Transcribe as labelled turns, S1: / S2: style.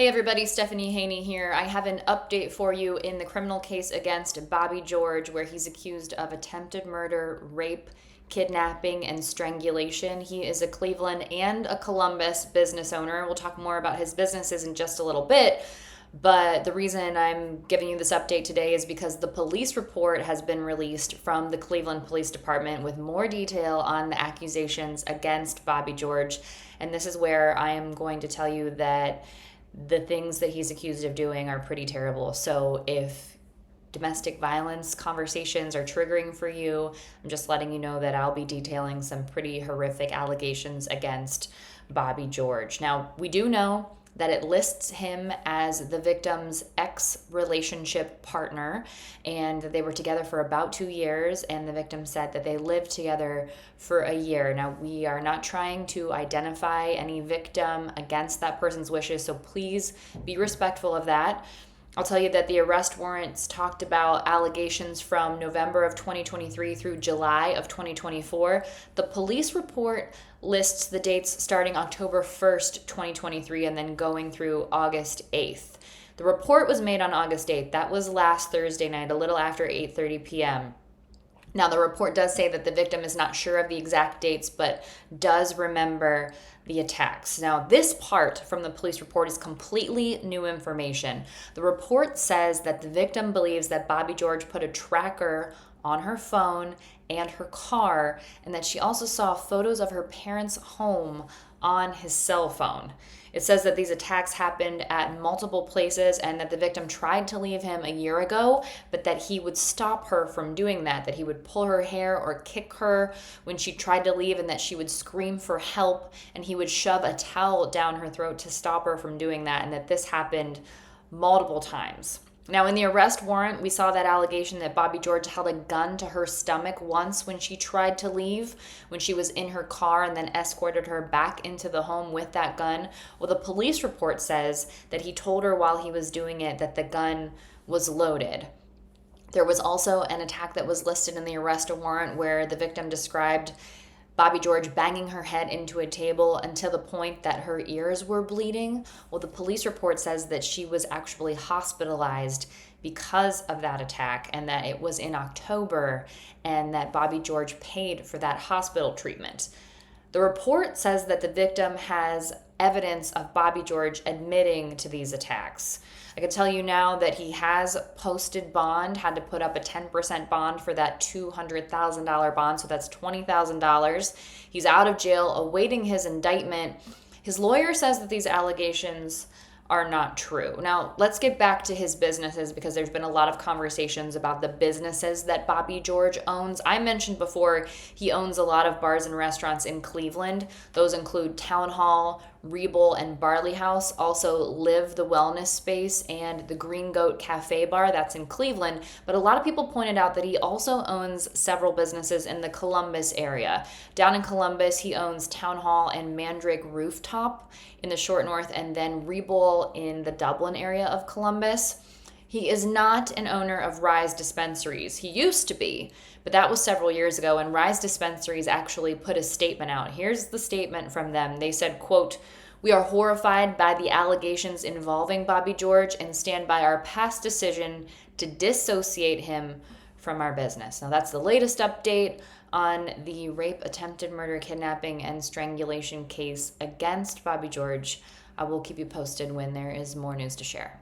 S1: Hey everybody, Stephanie Haney here. I have an update for you in the criminal case against Bobby George, where he's accused of attempted murder, rape, kidnapping, and strangulation. He is a Cleveland and a Columbus business owner. We'll talk more about his businesses in just a little bit. But the reason I'm giving you this update today is because the police report has been released from the Cleveland Police Department with more detail on the accusations against Bobby George. And this is where I am going to tell you that the things that he's accused of doing are pretty terrible. So if domestic violence conversations are triggering for you, I'm just letting you know that I'll be detailing some pretty horrific allegations against Bobby George. Now, we do know that it lists him as the victim's ex-relationship partner, and they were together for about 2 years, and the victim said that they lived together for a year. Now, we are not trying to identify any victim against that person's wishes, so please be respectful of that. I'll tell you that the arrest warrants talked about allegations from November of 2023 through July of 2024. The police report lists the dates starting October 1st, 2023, and then going through August 8th. The report was made on August 8th. That was last Thursday night, a little after 8:30 p.m. Now, the report does say that the victim is not sure of the exact dates, but does remember the attacks. Now, this part from the police report is completely new information. The report says that the victim believes that Bobby George put a tracker on her phone and her car, and that she also saw photos of her parents' home on his cell phone. It says that these attacks happened at multiple places and that the victim tried to leave him a year ago, but that he would stop her from doing that he would pull her hair or kick her when she tried to leave, and that she would scream for help, and he would shove a towel down her throat to stop her from doing that, and that this happened multiple times. Now, in the arrest warrant, we saw that allegation that Bobby George held a gun to her stomach once when she tried to leave, when she was in her car, and then escorted her back into the home with that gun. Well, the police report says that he told her while he was doing it that the gun was loaded. There was also an attack that was listed in the arrest warrant where the victim described Bobby George banging her head into a table until the point that her ears were bleeding. Well, the police report says that she was actually hospitalized because of that attack, and that it was in October, and that Bobby George paid for that hospital treatment. The report says that the victim has evidence of Bobby George admitting to these attacks. I can tell you now that he has posted bond, had to put up a 10% bond for that $200,000 bond, so that's $20,000. He's out of jail awaiting his indictment. His lawyer says that these allegations are not true. Now, let's get back to his businesses, because there's been a lot of conversations about the businesses that Bobby George owns. I mentioned before he owns a lot of bars and restaurants in Cleveland. Those include TownHall, Rebel, and Barley House. Also Live the Wellness Space and the Green Goat Cafe Bar, that's in Cleveland. But a lot of people pointed out that he also owns several businesses in the Columbus area. Down in Columbus, he owns TownHall and Mandrake Rooftop in the short north, and then Rebel in the Dublin area of Columbus. He is not an owner of Rise Dispensaries. He used to be, but that was several years ago, and Rise Dispensaries actually put a statement out. Here's the statement from them. They said, quote, "We are horrified by the allegations involving Bobby George and stand by our past decision to dissociate him from our business." Now, that's the latest update on the rape, attempted murder, kidnapping, and strangulation case against Bobby George. I will keep you posted when there is more news to share.